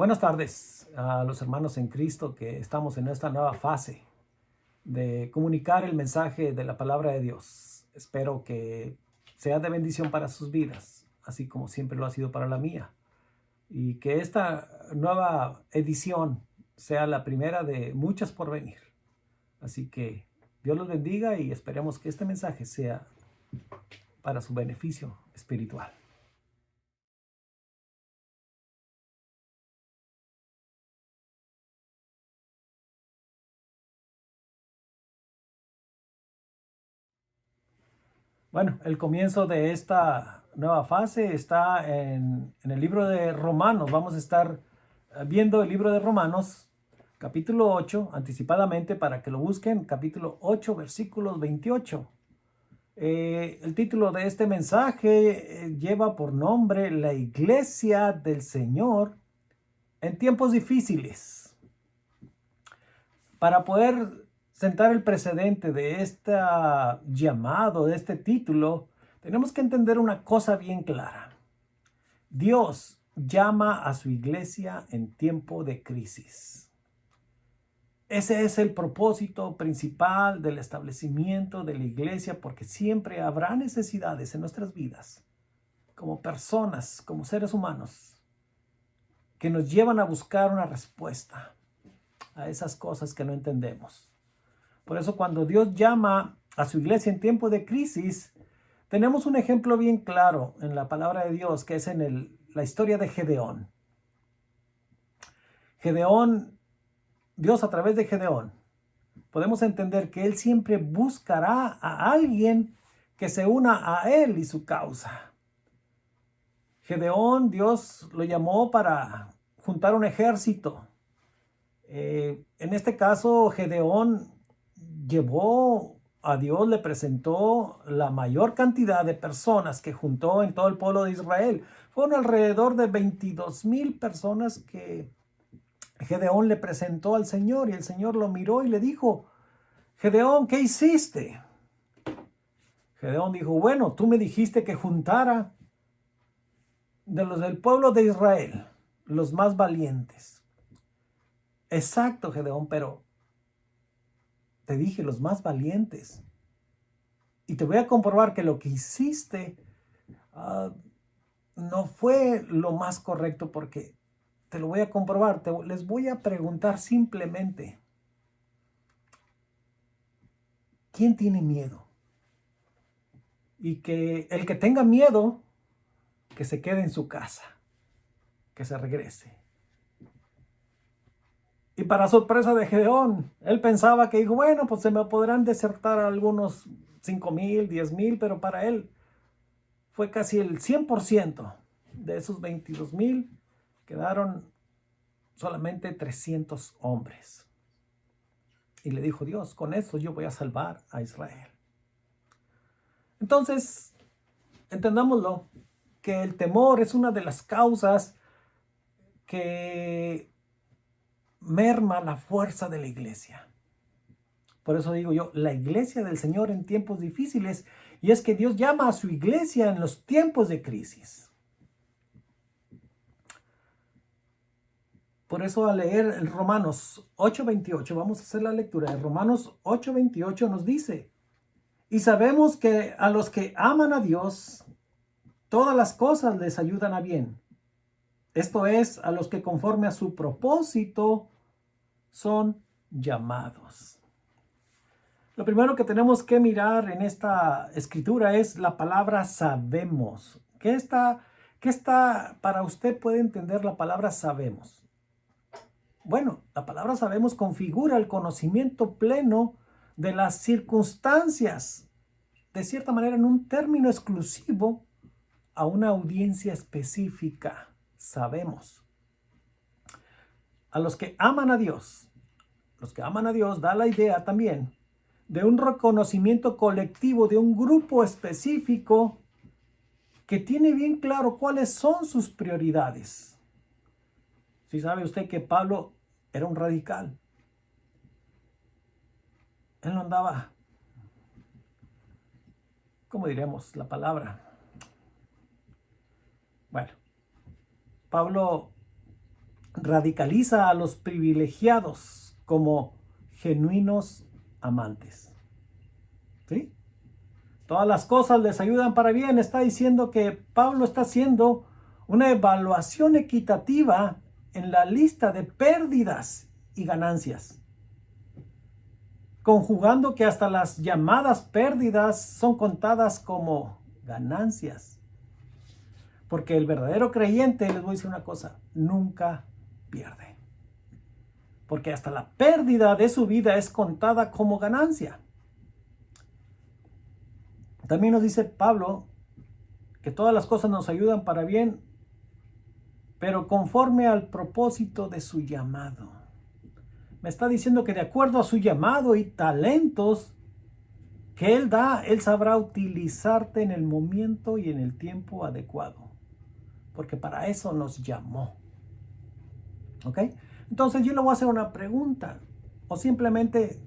Buenas tardes a los hermanos en Cristo que estamos en esta nueva fase de comunicar el mensaje de la palabra de Dios. Espero que sea de bendición para sus vidas, así como siempre lo ha sido para la mía. Y que esta nueva edición sea la primera de muchas por venir. Así que Dios los bendiga y esperemos que este mensaje sea para su beneficio espiritual. Bueno, el comienzo de esta nueva fase está en el libro de Romanos. Vamos a estar viendo el libro de Romanos, capítulo 8, anticipadamente para que lo busquen, capítulo 8, versículos 28. El título de este mensaje lleva por nombre La Iglesia del Señor en tiempos difíciles. Para poder sentar el precedente de este llamado, de este título, tenemos que entender una cosa bien clara. Dios llama a su iglesia en tiempo de crisis. Ese es el propósito principal del establecimiento de la iglesia, porque siempre habrá necesidades en nuestras vidas, como personas, como seres humanos, que nos llevan a buscar una respuesta a esas cosas que no entendemos. Por eso cuando Dios llama a su iglesia en tiempo de crisis, tenemos un ejemplo bien claro en la palabra de Dios, que es en la historia de Gedeón. Gedeón, Dios a través de Gedeón, podemos entender que Él siempre buscará a alguien que se una a Él y su causa. Gedeón, Dios lo llamó para juntar un ejército. En este caso, Gedeón llevó a Dios, le presentó la mayor cantidad de personas que juntó en todo el pueblo de Israel. Fueron alrededor de 22,000 personas que Gedeón le presentó al Señor, y el Señor lo miró y le dijo: Gedeón, ¿qué hiciste? Gedeón dijo: bueno, tú me dijiste que juntara de los del pueblo de Israel, los más valientes. Exacto, Gedeón, pero te dije los más valientes. Y te voy a comprobar que lo que hiciste no fue lo más correcto, porque te lo voy a comprobar. Les voy a preguntar simplemente: ¿quién tiene miedo? Y que el que tenga miedo, que se quede en su casa, que se regrese. Y para sorpresa de Gedeón, él pensaba que dijo: bueno, pues se me podrán desertar algunos 5,000, 10,000, pero para él fue casi el 100% de esos 22,000. Quedaron solamente 300 hombres. Y le dijo Dios: con eso yo voy a salvar a Israel. Entonces, entendámoslo, que el temor es una de las causas que merma la fuerza de la iglesia. Por eso digo yo, la iglesia del Señor en tiempos difíciles, y es que Dios llama a su iglesia en los tiempos de crisis. Por eso al leer Romanos 8:28, vamos a hacer la lectura de Romanos 8:28, nos dice: y sabemos que a los que aman a Dios, todas las cosas les ayudan a bien. Esto es, a los que conforme a su propósito son llamados. Lo primero que tenemos que mirar en esta escritura es la palabra sabemos. ¿Qué está para usted puede entender la palabra sabemos? Bueno, la palabra sabemos configura el conocimiento pleno de las circunstancias, de cierta manera en un término exclusivo a una audiencia específica. Sabemos. A los que aman a Dios, da la idea también de un reconocimiento colectivo de un grupo específico que tiene bien claro cuáles son sus prioridades. Si sabe usted que Pablo era un radical. Él no andaba, ¿cómo diremos la palabra? Bueno, Pablo radicaliza a los privilegiados como genuinos amantes. ¿Sí? Todas las cosas les ayudan para bien. Está diciendo que Pablo está haciendo una evaluación equitativa en la lista de pérdidas y ganancias, conjugando que hasta las llamadas pérdidas son contadas como ganancias. Porque el verdadero creyente, les voy a decir una cosa, nunca pierde. Porque hasta la pérdida de su vida es contada como ganancia. También nos dice Pablo que todas las cosas nos ayudan para bien, pero conforme al propósito de su llamado. Me está diciendo que de acuerdo a su llamado y talentos que Él da, Él sabrá utilizarte en el momento y en el tiempo adecuado. Porque para eso nos llamó. ¿Ok? Entonces yo le voy a hacer una pregunta. O simplemente,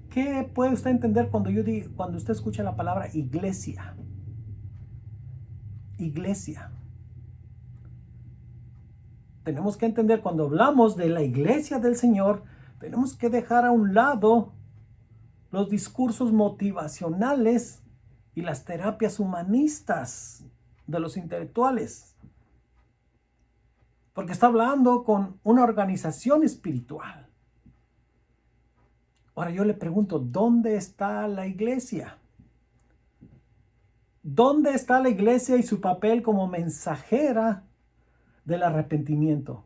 ¿qué puede usted entender cuando usted escucha la palabra iglesia? Iglesia. Tenemos que entender, cuando hablamos de la iglesia del Señor, tenemos que dejar a un lado los discursos motivacionales y las terapias humanistas de los intelectuales. Porque está hablando con una organización espiritual. Ahora yo le pregunto, ¿dónde está la iglesia? ¿Dónde está la iglesia y su papel como mensajera del arrepentimiento?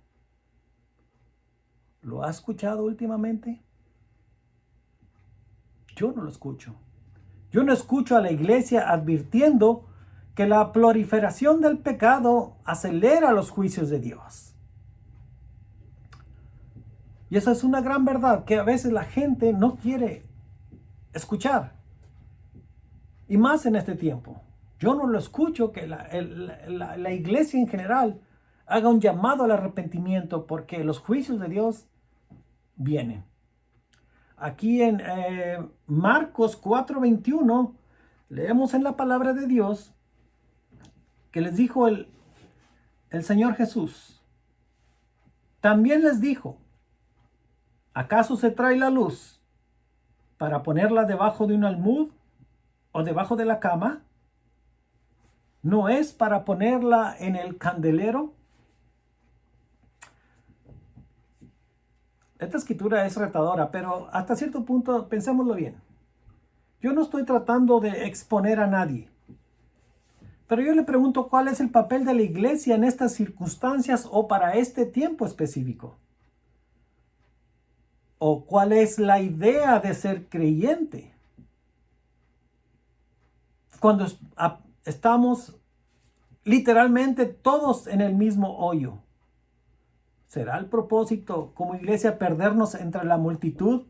¿Lo ha escuchado últimamente? Yo no lo escucho. Yo no escucho a la iglesia advirtiendo que la proliferación del pecado acelera los juicios de Dios. Y eso es una gran verdad que a veces la gente no quiere escuchar. Y más en este tiempo. Yo no lo escucho que la iglesia en general haga un llamado al arrepentimiento, porque los juicios de Dios vienen. Aquí en Marcos 4:21 leemos en la palabra de Dios que les dijo el Señor Jesús. También les dijo, ¿acaso se trae la luz para ponerla debajo de un almud o debajo de la cama? ¿No es para ponerla en el candelero? Esta escritura es retadora, pero hasta cierto punto pensémoslo bien. Yo no estoy tratando de exponer a nadie, pero yo le pregunto, ¿cuál es el papel de la iglesia en estas circunstancias o para este tiempo específico? ¿O cuál es la idea de ser creyente cuando estamos literalmente todos en el mismo hoyo? ¿Será el propósito como iglesia perdernos entre la multitud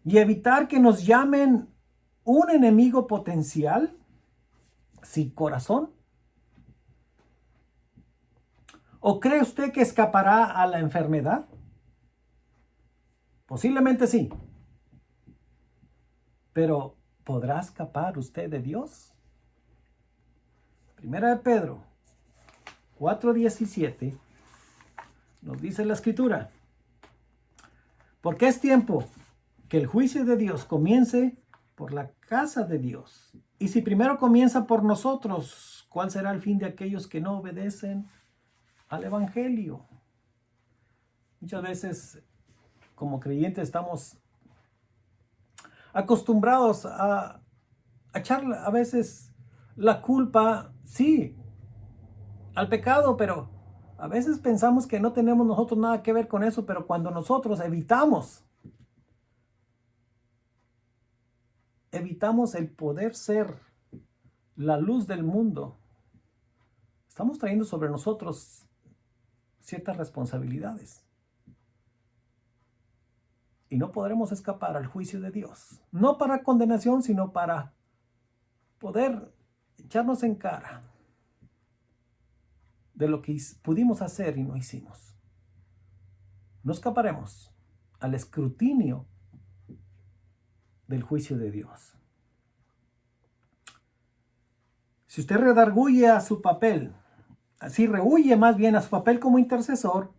y evitar que nos llamen un enemigo potencial sin corazón? ¿O cree usted que escapará a la enfermedad? Posiblemente sí. Pero ¿podrá escapar usted de Dios? Primera de Pedro 4:17 nos dice la escritura: porque es tiempo que el juicio de Dios comience por la casa de Dios. Y si primero comienza por nosotros, ¿cuál será el fin de aquellos que no obedecen al Evangelio? Muchas veces como creyentes estamos acostumbrados a echar a veces la culpa, sí, al pecado, pero a veces pensamos que no tenemos nosotros nada que ver con eso, pero cuando nosotros evitamos el poder ser la luz del mundo, estamos trayendo sobre nosotros ciertas responsabilidades. Y no podremos escapar al juicio de Dios. No para condenación, sino para poder echarnos en cara de lo que pudimos hacer y no hicimos. No escaparemos al escrutinio del juicio de Dios. Si usted redarguye a su papel, así rehuye más bien a su papel como intercesor,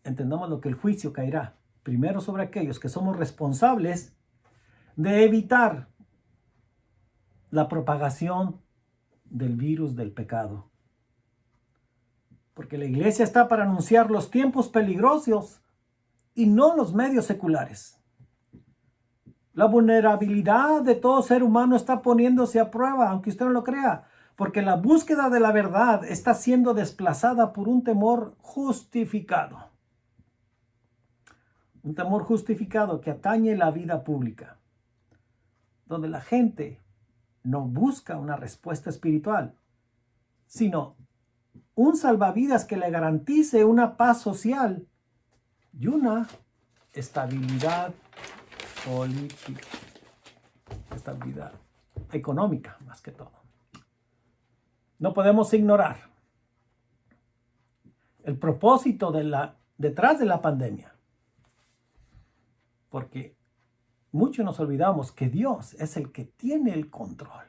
entendamos lo que el juicio caerá primero sobre aquellos que somos responsables de evitar la propagación del virus del pecado. Porque la iglesia está para anunciar los tiempos peligrosos y no los medios seculares. La vulnerabilidad de todo ser humano está poniéndose a prueba, aunque usted no lo crea, porque la búsqueda de la verdad está siendo desplazada por un temor justificado. Un temor justificado que atañe la vida pública, donde la gente no busca una respuesta espiritual, sino un salvavidas que le garantice una paz social y una estabilidad política, estabilidad económica más que todo. No podemos ignorar el propósito detrás de la pandemia, porque muchos nos olvidamos que Dios es el que tiene el control.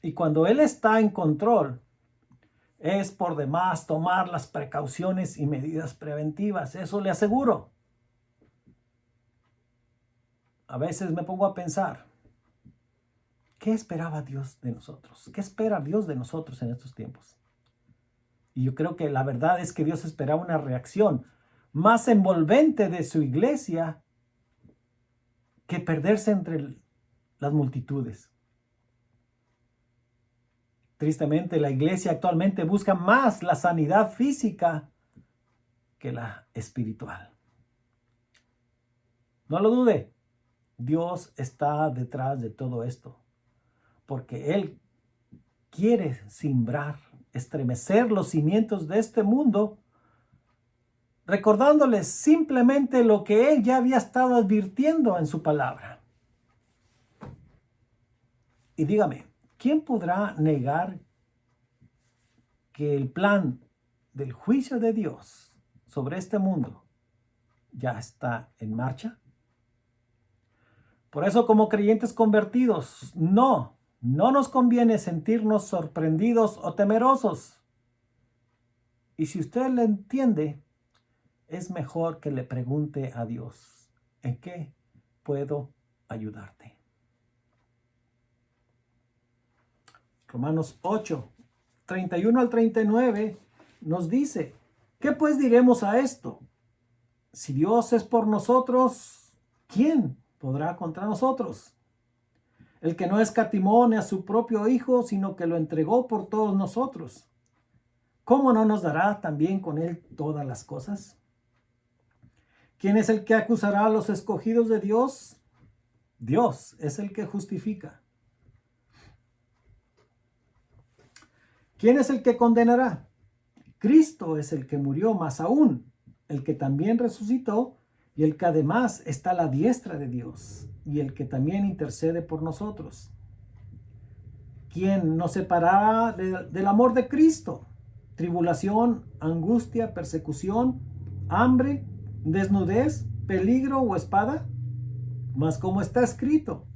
Y cuando Él está en control, es por demás tomar las precauciones y medidas preventivas, eso le aseguro. A veces me pongo a pensar, ¿qué esperaba Dios de nosotros? ¿Qué espera Dios de nosotros en estos tiempos? Y yo creo que la verdad es que Dios esperaba una reacción más envolvente de su iglesia que perderse entre las multitudes. Tristemente, la iglesia actualmente busca más la sanidad física que la espiritual. No lo dude, Dios está detrás de todo esto, porque Él quiere simbrar, estremecer los cimientos de este mundo, recordándoles simplemente lo que Él ya había estado advirtiendo en su palabra. Y dígame, ¿quién podrá negar que el plan del juicio de Dios sobre este mundo ya está en marcha? Por eso, como creyentes convertidos, no nos conviene sentirnos sorprendidos o temerosos. Y si usted lo entiende, es mejor que le pregunte a Dios, ¿en qué puedo ayudarte? Romanos 8, 31 al 39 nos dice, ¿qué pues diremos a esto? Si Dios es por nosotros, ¿quién podrá contra nosotros? El que no escatimó ni a su propio Hijo, sino que lo entregó por todos nosotros, ¿cómo no nos dará también con Él todas las cosas? ¿Quién es el que acusará a los escogidos de Dios? Dios es el que justifica. ¿Quién es el que condenará? Cristo es el que murió, más aún, el que también resucitó y el que además está a la diestra de Dios y el que también intercede por nosotros. ¿Quién nos separará del amor de Cristo? Tribulación, angustia, persecución, hambre, desnudez, peligro o espada. Mas como está escrito,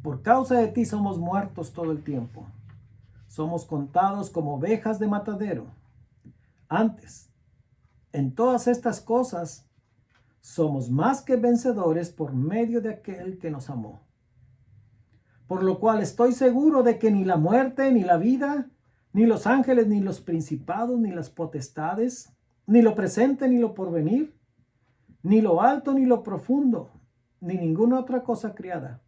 por causa de ti somos muertos todo el tiempo. Somos contados como ovejas de matadero. Antes, en todas estas cosas, somos más que vencedores por medio de aquel que nos amó. Por lo cual estoy seguro de que ni la muerte, ni la vida, ni los ángeles, ni los principados, ni las potestades, ni lo presente, ni lo porvenir, ni lo alto, ni lo profundo, ni ninguna otra cosa criada,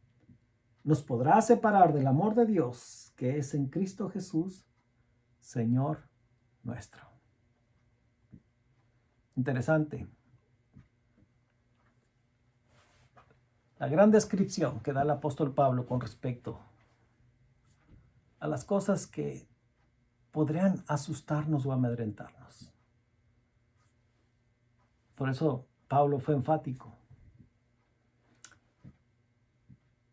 nos podrá separar del amor de Dios que es en Cristo Jesús, Señor nuestro. Interesante. La gran descripción que da el apóstol Pablo con respecto a las cosas que podrían asustarnos o amedrentarnos. Por eso Pablo fue enfático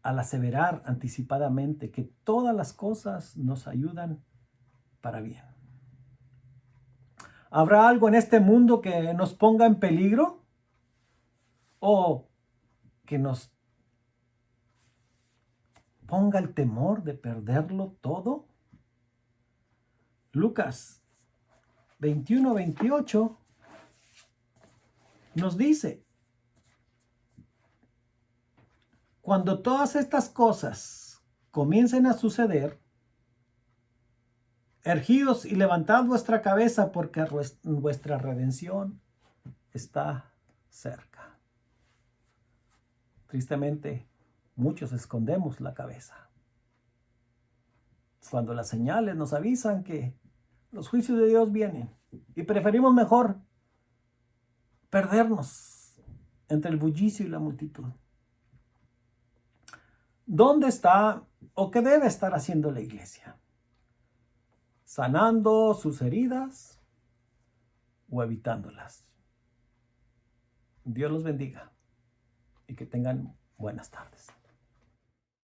al aseverar anticipadamente que todas las cosas nos ayudan para bien. ¿Habrá algo en este mundo que nos ponga en peligro? ¿O que nos ponga el temor de perderlo todo? Lucas 21-28 nos dice: cuando todas estas cosas comiencen a suceder, erguíos y levantad vuestra cabeza, porque vuestra redención está cerca. Tristemente, muchos escondemos la cabeza cuando las señales nos avisan que los juicios de Dios vienen, y preferimos mejor perdernos entre el bullicio y la multitud. ¿Dónde está o qué debe estar haciendo la iglesia? ¿Sanando sus heridas o evitándolas? Dios los bendiga y que tengan buenas tardes.